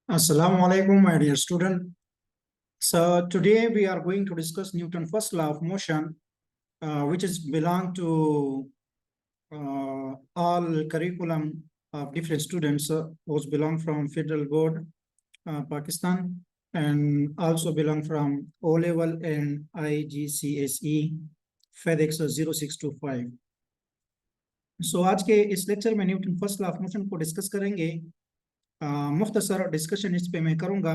Assalamu alaikum, my dear student. So today we are going to discuss Newton's first law of motion, which is belong to all curriculum of different students who belong from Federal Board, Pakistan, and also belong from O level and IGCSE FedEx 0625. So आज के इस lecture में Newton first law of motion को discuss करेंगे। मुख्तसर discussion इस पे मैं करूंगा।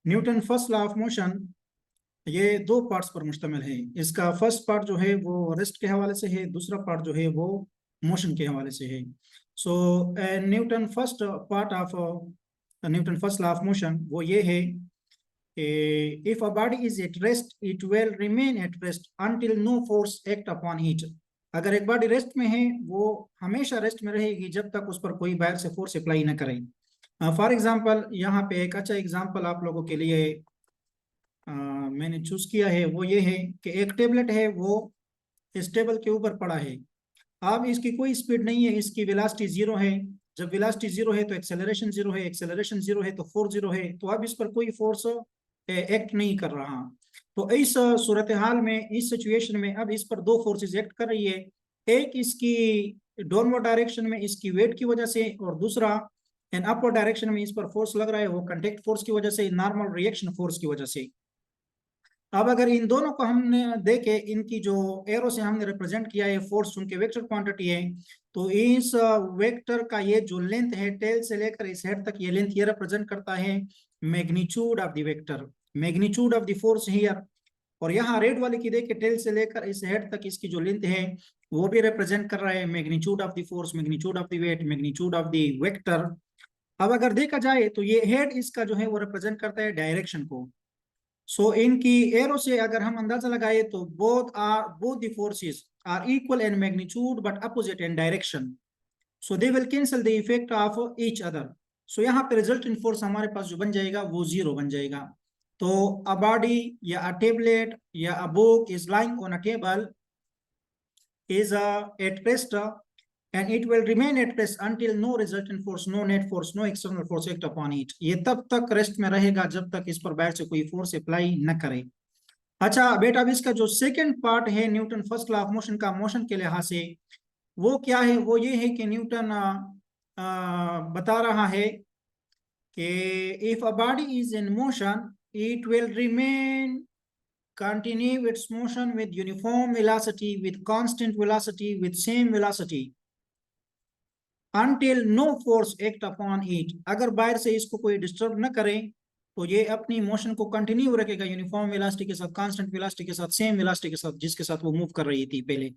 Newton first law of motion ये दो पार्ट्स पर मुश्तमिल है। इसका फर्स्ट पार्ट जो है वो रेस्ट के हवाले से है, दूसरा पार्ट जो है वो मोशन के हवाले से है। So Newton first part of Newton first law of motion वो ये है, if a body is at rest it will remain at rest until no force act upon it. अगर एक बॉडी रेस्ट में है वो हमेशा रेस्ट में रहेगी जब तक उस पर कोई बाहर से फोर्स अप्लाई न करे। फॉर एग्जाम्पल यहाँ पे एक अच्छा एग्जाम्पल आप लोगों के लिए मैंने चूज किया है, वो ये है कि एक टेबलेट है, वो इस टेबल के ऊपर पड़ा है। अब इसकी कोई स्पीड नहीं है, इसकी वेलोसिटी जीरो है। जब वेलोसिटी जीरो है तो एक्सेलरेशन जीरो है, एक्सेलरेशन जीरो है तो फोर्स जीरो है। तो अब इस पर कोई फोर्स एक्ट नहीं कर रहा। तो इस सूरत हाल में, इस सिचुएशन में अब इस पर दो फोर्सेस एक्ट कर रही है। एक इसकी डाउनवर्ड डायरेक्शन में इसकी वेट की वजह से, और दूसरा एन अपवर्ड डायरेक्शन में इस पर फोर्स लग रहा है वो कांटेक्ट फोर्स की वजह से, नॉर्मल रिएक्शन फोर्स की वजह से। अब अगर इन दोनों को हमने देखे, इनकी जो एरो से हमने रिप्रेजेंट किया है फोर्स, उनके वेक्टर क्वांटिटी है, तो इस वेक्टर का ये जो लेंथ है टेल से लेकर इस हेड तक, ये लेंथ ये रिप्रेजेंट करता है magnitude of the vector, magnitude of the force here. और यहाँ रेड वाले की देखे, टेल से लेकर इस हेड तक इसकी जो लेंथ है वो भी रिप्रेजेंट कर रहा है magnitude of the force, magnitude of the weight, magnitude of the vector. अब अगर देखा जाए तो ये हेड इसका जो है वो रिप्रेजेंट करता है डायरेक्शन को। सो इनकी एरो से अगर हम अंदाजा लगाए तो both the forces are equal in magnitude but opposite in direction, so they will cancel the effect of each other. सो यहाँ पे रिजल्टेंट फोर्स हमारे पास जो बन जाएगा वो जीरो बन जाएगा। तो अ बॉडी या अ टेबलेट या अ book is lying on a table is at rest and it will remain at rest until no resultant force, no net force, no external force act upon it. ये तब तक rest में रहेगा जब तक इस पर बाहर से कोई फोर्स अप्लाई न करे। अच्छा बेटा, अब इसका जो सेकंड पार्ट है Newton first law of motion का, मोशन के लिहाज से वो क्या है? वो ये है कि न्यूटन बता रहा है कि if a body is in motion it will remain continue its motion with uniform velocity, with constant velocity, with same velocity until no force act upon it. अगर बाहर से इसको कोई डिस्टर्ब न करे तो ये अपनी मोशन को कंटिन्यू रखेगा यूनिफॉर्म वेलोसिटी के साथ, कांस्टेंट वेलोसिटी के साथ, सेम वेलोसिटी के साथ जिसके साथ वो मूव कर रही थी पहले।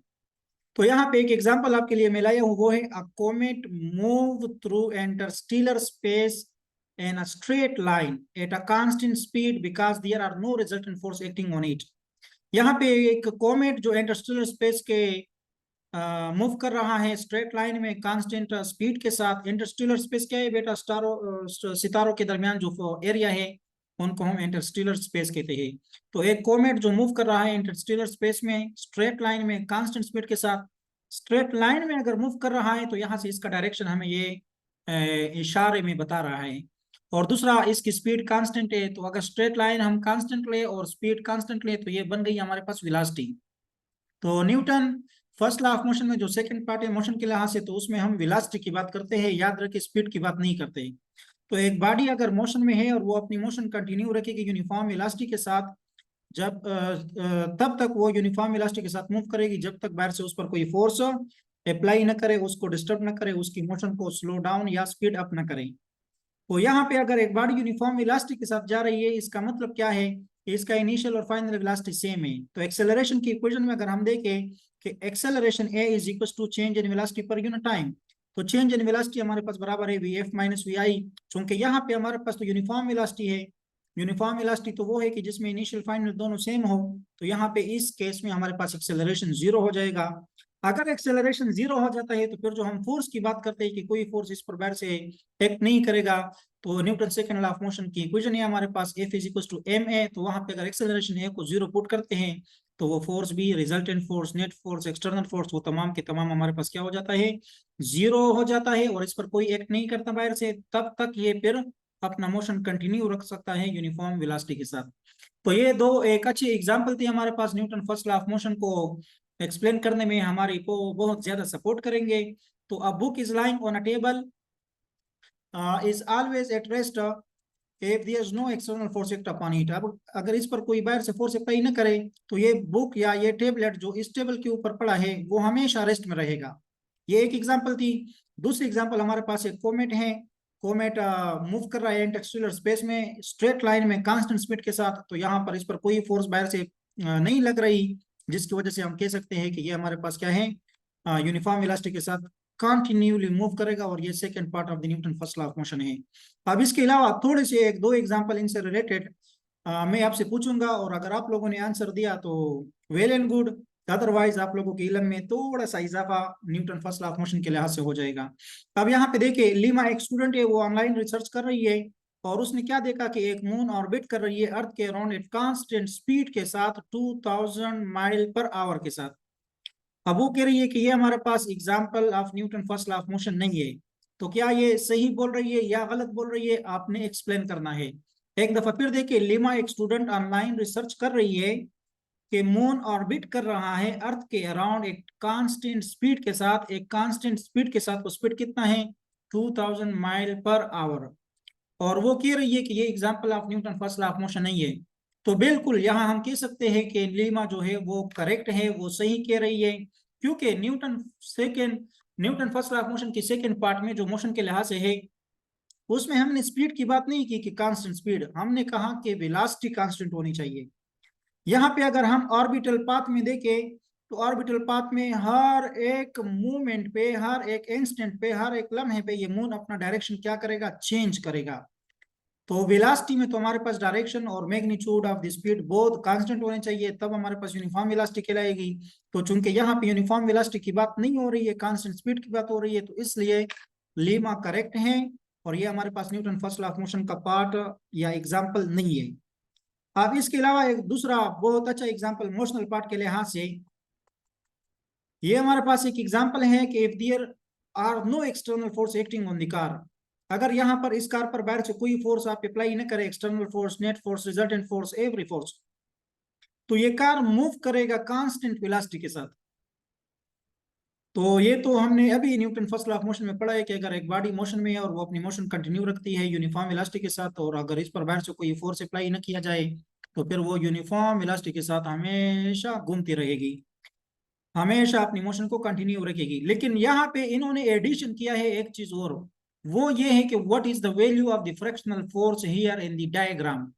तो यहाँ पे एक एग्जांपल आपके लिए मैं लाया हूँ, वो है a comet move through interstellar space in a straight line at a constant speed because there are no resultant force acting on it. यहाँ पे एक कोमेट जो इंटरस्टेलर स्पेस के मूव कर रहा है स्ट्रेट लाइन में कांस्टेंट स्पीड के साथ। इंटरस्टेलर स्पेस क्या है बेटा? सितारों के दरमियान जो एरिया है उनको हम इंटरस्टेलर स्पेस कहते हैं। तो एक कोमेट जो मूव कर रहा है इंटरस्टेलर स्पेस में स्ट्रेट लाइन में कांस्टेंट स्पीड के साथ, स्ट्रेट लाइन में अगर मूव कर रहा है तो यहाँ से इसका डायरेक्शन हमें ये इशारे में बता रहा है। और दूसरा, इसकी स्पीड कांस्टेंट है, तो अगर स्ट्रेट लाइन हम कांस्टेंट ले और स्पीड कांस्टेंट ले तो ये बन गई हमारे पास वेलोसिटी। तो Newton first law of motion में जो सेकंड पार्ट है मोशन के लिहाज से, तो उसमें हम वेलोसिटी की बात करते हैं, याद रखिए स्पीड की बात नहीं करते। तो एक बॉडी अगर मोशन में है और वो अपनी मोशन कंटिन्यू रखेगी यूनिफॉर्म वेलोसिटी के साथ, जब तब तक वो यूनिफॉर्म वेलोसिटी के साथ मूव करेगी जब तक बाहर से उस पर कोई फोर्स अप्लाई न करे, उसको डिस्टर्ब न करे, उसकी मोशन को स्लो डाउन या स्पीड अप न करे। तो यहाँ पे अगर एक बॉडी यूनिफॉर्म वेलोसिटी के साथ जा रही है, इसका मतलब क्या है? इसका इनिशियल और फाइनल वेलोसिटी सेम है। तो एक्सेलरेशन की इक्वेशन में अगर हम देखें कि acceleration a is equal to change in velocity पर यूनिट टाइम, तो चेंज इन वेलोसिटी हमारे पास बराबर है vf माइनस vi। चूंकि यहाँ पे हमारे पास तो यूनिफॉर्म वेलोसिटी है, यूनिफॉर्म वेलोसिटी तो वो है कि जिसमें इनिशियल फाइनल दोनों सेम हो। तो यहाँ पे इस केस में हमारे पास एक्सेलरेशन जीरो हो जाएगा। अगर एक्सेलरेशन जीरो हो जाता है तो फिर जो हम फोर्स की बात करते हैं कि कोई फोर्स इस पर बाहर से एक्ट नहीं करेगा, तो Newton second law of motion की इक्वेशन है हमारे पास F is equal to ma। तो वहां पे अगर एक्सेलरेशन a को जीरो पुट करते हैं तो वो फोर्स भी, resultant force, net force, external force, वो तमाम के तमाम हमारे पास क्या हो जाता है? जीरो हो जाता है। और इस पर कोई एक्ट नहीं करता बाहर से, तब तक ये फिर अपना मोशन कंटिन्यू रख सकता है यूनिफॉर्म वेलोसिटी के साथ। तो ये दो एक अच्छी एग्जांपल थी हमारे पास Newton first law of motion को एक्सप्लेन करने में हमारी को बहुत ज्यादा सपोर्ट करेंगे। तो a book is lying on a table is always at rest if there is no external force act upon it। अब अगर इस पर कोई बाहर से फोर्स अप्लाई न करे तो ये बुक या ये टेबलेट जो इस टेबल के ऊपर पड़ा है वो हमेशा रेस्ट में रहेगा। ये एक एग्जांपल थी। दूसरी एग्जांपल हमारे पास एक कोमेट है। कोमेट मूव कर रहा है इंटरस्टेलर स्पेस में स्ट्रेट लाइन में कांस्टेंट स्पीड के साथ। तो यहाँ पर इस पर कोई फोर्स बाहर से नहीं लग रही, जिसकी वजह से हम कह सकते हैं कि ये हमारे पास क्या है, यूनिफॉर्म वेलोसिटी के साथ कंटिन्यूली मूव करेगा और ये second part of the Newton first law of motion है। अब इसके अलावा थोड़े से एक दो एग्जांपल इनसे रिलेटेड मैं आपसे पूछूंगा और अगर आप लोगों ने आंसर दिया तो वेल एंड गुड, अदरवाइज आप लोगों के इल्म में थोड़ा सा इजाफा Newton first law of motion के लिहाज से हो जाएगा। अब यहाँ पे देखिए लीमा एक स्टूडेंट है, वो ऑनलाइन रिसर्च कर रही है और उसने क्या देखा कि एक मून ऑर्बिट कर रही है अर्थ के अराउंड एट कांस्टेंट स्पीड के साथ 2000 माइल पर आवर के साथ। अब वो कह रही है कि ये हमारे पास example of Newton first law of motion नहीं है। तो क्या ये सही बोल रही है या गलत बोल रही है, आपने एक्सप्लेन करना है। एक दफा फिर देखिए लीमा एक स्टूडेंट ऑनलाइन रिसर्च कर रही है कि मून ऑर्बिट कर रहा है अर्थ के अराउंड एक कांस्टेंट स्पीड के साथ। एक कांस्टेंट स्पीड के साथ वो स्पीड कितना है, 2000 माइल पर आवर। और वो कह रही है कि ये example of Newton first law of motion नहीं है। तो बिल्कुल यहाँ हम कह सकते हैं कि लीमा जो है वो करेक्ट है, वो सही कह रही है, क्योंकि Newton first law of motion की सेकंड पार्ट में जो मोशन के लिहाज से है उसमें हमने स्पीड की बात नहीं की कि कांस्टेंट स्पीड, हमने कहा कि वेलोसिटी कांस्टेंट होनी चाहिए। यहाँ पे अगर हम ऑर्बिटल पाथ में देखें तो ऑर्बिटल पाथ में हर एक मूवमेंट पे, हर एक इंस्टेंट पे, हर एक लम्हे पे ये मून अपना डायरेक्शन क्या करेगा, चेंज करेगा। तो वेलोसिटी में तो हमारे पास डायरेक्शन और magnitude of the speed both constant होने चाहिए, तब हमारे पास यूनिफॉर्म वेलोसिटी कहलाएगी। तो चूंकि यहाँ पे यूनिफॉर्म वेलोसिटी की बात नहीं हो रही है, कांस्टेंट स्पीड की बात हो रही है, तो इसलिए लीमा करेक्ट है और ये हमारे पास Newton first law of motion का पार्ट या एग्जाम्पल नहीं है। अब इसके अलावा एक दूसरा बहुत अच्छा एग्जाम्पल मोशनल पार्ट के लिहाज से ये हमारे पास एक एग्जाम्पल है कि if there are no external force acting on the car, अगर यहाँ पर इस कार पर बाहर से कोई फोर्स आप अप्लाई न करें, external force, net force, resultant force, every force, तो ये कार मूव करेगा कांस्टेंट वेलोसिटी के साथ। तो ये तो हमने अभी Newton first law of motion में पढ़ा है कि अगर एक बॉडी मोशन में है और वो अपनी मोशन कंटिन्यू रखती है यूनिफॉर्म वेलोसिटी के साथ, और अगर इस पर बाहर से कोई फोर्स अप्लाई न किया जाए तो फिर वो यूनिफॉर्म वेलोसिटी के साथ हमेशा घूमती रहेगी, हमेशा अपनी मोशन को कंटिन्यू रखेगी। लेकिन यहाँ पे इन्होंने एडिशन किया है एक चीज और, वो ये है कि what is the value of the fractional force here in the diagram.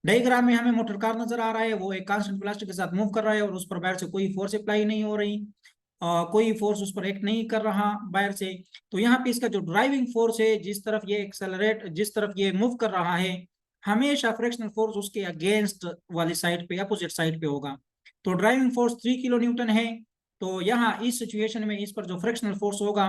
Diagram में हमें मोटर कार नजर आ रहा है, वो एक कांस्टेंट वेलोसिटी के साथ मूव कर रहा है और उस पर बाहर से कोई फोर्स अप्लाई नहीं हो रही, कोई फोर्स उस पर एक्ट नहीं कर रहा बाहर से। तो यहाँ पे इसका जो ड्राइविंग फोर्स है, जिस तरफ ये एक्सेलरेट, जिस तरफ ये मूव कर रहा है, हमेशा फ्रैक्शनल फोर्स उसके अगेंस्ट वाली साइड पे, अपोजिट साइड पे होगा। तो ड्राइविंग फोर्स 3 किलो न्यूटन है। तो यहाँ इस सिचुएशन में इस पर जो फ्रैक्शनल फोर्स होगा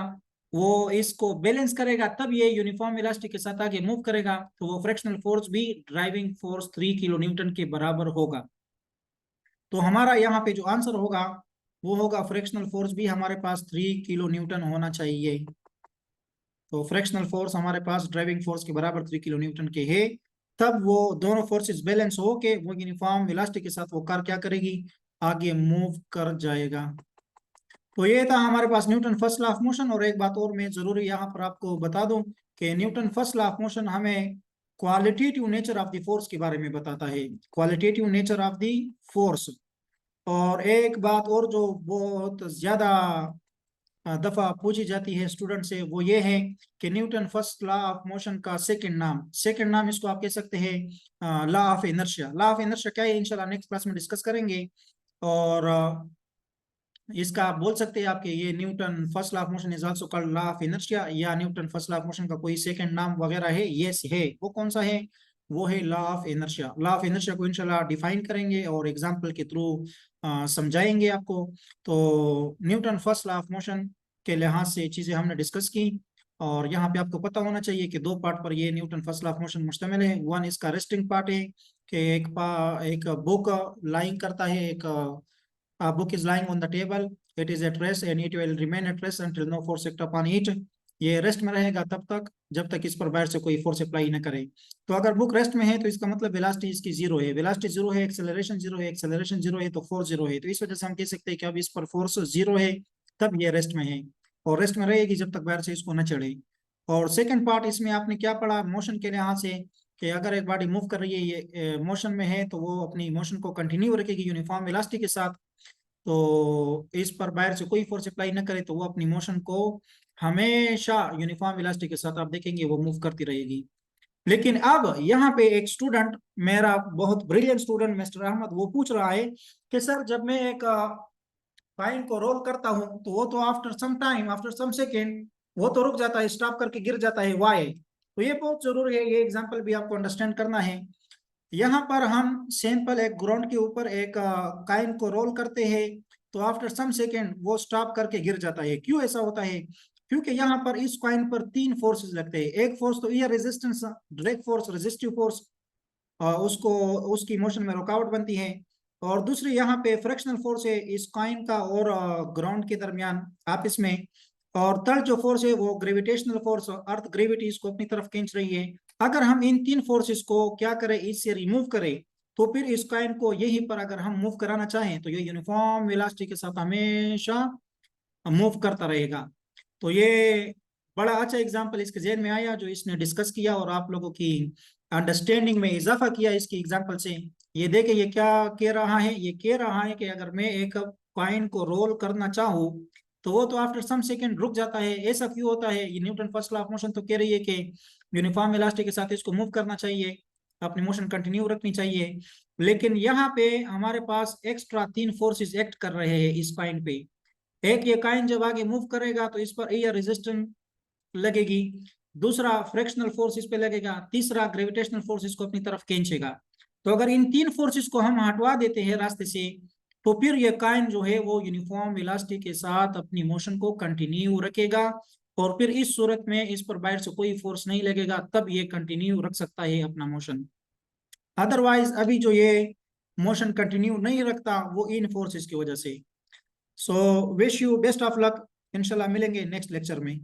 वो इसको बैलेंस करेगा, तब ये यूनिफॉर्म वेलोसिटी के साथ आगे मूव करेगा। तो वो फ्रैक्शनल फोर्स भी ड्राइविंग फोर्स 3 किलो न्यूटन के बराबर होगा। तो हमारा यहाँ पे जो आंसर होगा वो होगा फ्रैक्शनल फोर्स भी हमारे पास 3 किलो न्यूटन होना चाहिए। तो फ्रैक्शनल फोर्स हमारे पास ड्राइविंग फोर्स के बराबर 3 किलो न्यूटन के है, तब वो दोनों फोर्सेस बैलेंस होके वो यूनिफॉर्म वेलोसिटी के साथ वो कार क्या करेगी, आगे मूव कर जाएगा। तो ये था हमारे पास Newton first law of motion. और एक बात और मैं जरूरी यहाँ पर आपको बता दूं कि Newton first law of motion हमें qualitative nature of the force के बारे में बताता है, qualitative nature of the force. और एक बात और जो बहुत ज्यादा दफा पूछी जाती है स्टूडेंट से, वो ये है कि Newton first law of motion का सेकंड नाम इसको आप कह सकते हैं law of inertia. Law of inertia क्या है इंशाल्लाह नेक्स्ट क्लास में डिस्कस करेंगे। और इसका आप बोल सकते हैं आपके ये Newton first law of motion is also called law of inertia, या Newton first law of motion का कोई सेकंड नाम वगैरह है, यस है। वो कौन सा है, वो है law of inertia. Law of inertia को इंशाल्लाह डिफाइन करेंगे और एग्जांपल के थ्रू समझाएंगे आपको। तो Newton first law of motion के लिहाज से चीजें हमने डिस्कस की। और यहाँ पे आपको पता होना चाहिए कि दो पार्ट पर ये Newton first law of motion मुश्तमिल है। वन इसका रेस्टिंग पार्ट है कि एक बुक लाइंग करता है, एक book is lying on the table, it is at rest and it will remain at rest until no force act upon it। ये रेस्ट में रहेगा तब तक जब तक इस पर बाहर से कोई फोर्स अप्लाई न करे। तो अगर बुक रेस्ट में है तो इसका मतलब वेलोसिटी इसकी जीरो है, वेलोसिटी जीरो है, एक्सेलरेशन जीरो है, एक्सेलरेशन जीरो है, तो फोर्स जीरो है। तो इस वजह से हम कह सकते हैं कि अब इस पर फोर्स जीरो है, तब ये रेस्ट में है, और रेस्ट में रहेगी जब तक बाहर से इसको न चढ़े। और सेकंड पार्ट इसमें आपने क्या पढ़ा मोशन के लिहाज से, कि अगर एक बॉडी मूव कर रही है, ये मोशन में है, तो वो अपनी मोशन को कंटिन्यू रखेगी यूनिफॉर्म वेलोसिटी के साथ। तो इस पर बाहर से कोई फोर्स अप्लाई न करे तो वो अपनी मोशन को हमेशा यूनिफॉर्म वेलोसिटी के साथ आप देखेंगे वो मूव करती रहेगी। लेकिन अब यहाँ पे एक स्टूडेंट, मेरा बहुत ब्रिलियंट स्टूडेंट मिस्टर अहमद, वो पूछ रहा है कि सर जब मैं एक कॉइन को रोल करता हूँ तो वो तो after some time, after some second वो तो रुक जाता है, स्टॉप करके गिर जाता है, वाई? तो ये बहुत जरूरी है, ये एग्जाम्पल भी आपको अंडरस्टैंड करना है। यहाँ पर हम सिंपल एक ग्राउंड के ऊपर एक कॉइन को रोल करते हैं, तो आफ्टर सम सेकेंड वो स्टॉप करके गिर जाता है। क्यों ऐसा होता है? क्योंकि यहाँ पर इस कॉइन पर तीन फोर्सेस लगते हैं। एक फोर्स तो ये resistance, direct force, resistive force, उसको उसकी मोशन में रुकावट बनती है। और दूसरी यहाँ पे फ्रिक्शनल फोर्स है इस कॉइन का और ग्राउंड के दरमियान आपस में। और थर्ड जो फोर्स है वो ग्रेविटेशनल फोर्स, अर्थ ग्रेविटी इसको अपनी तरफ खींच रही है। अगर हम इन तीन फोर्सेस को क्या करें, इससे रिमूव करें, तो फिर इस कॉइन को यहीं पर अगर हम मूव कराना चाहें तो ये यूनिफॉर्म वेलोसिटी के साथ हमेशा मूव करता रहेगा। तो ये बड़ा अच्छा एग्जाम्पल इसके जेहन में आया जो इसने डिस्कस किया, और आप लोगों की अंडरस्टैंडिंग में इजाफा किया इसकी एग्जाम्पल से। ये देखे ये क्या कह रहा है, ये कह रहा है कि अगर मैं एक कॉइन को रोल करना चाहूँ तो वो तो आफ्टर सम सेकेंड रुक जाता है। ऐसा क्यों होता है? ये Newton first law of motion तो कह रही है कि यूनिफॉर्म वेलोसिटी के साथ इसको मूव करना चाहिए, अपनी मोशन कंटिन्यू रखनी चाहिए। लेकिन यहाँ पे हमारे पास एक्स्ट्रा तीन फोर्सेस एक्ट कर रहे हैं इस कॉइन पे। एक, ये कॉइन जब आगे मूव करेगा तो इस पर एयर रेजिस्टेंस लगेगी, दूसरा फ्रिक्शनल फोर्स इस पे लगेगा, तीसरा ग्रेविटेशनल फोर्स इसको अपनी तरफ खींचेगा। तो अगर इन तीन फोर्सेस को हम हटवा देते हैं रास्ते से, तो फिर ये कॉइन जो है वो यूनिफॉर्म वेलोसिटी के साथ अपनी मोशन को कंटिन्यू रखेगा, और फिर इस सूरत में इस पर बाहर से कोई फोर्स नहीं लगेगा, तब ये कंटिन्यू रख सकता है अपना मोशन। अदरवाइज अभी जो ये मोशन कंटिन्यू नहीं रखता वो इन फोर्सेस की वजह से। So wish you best of luck, इंशाल्लाह मिलेंगे नेक्स्ट लेक्चर में।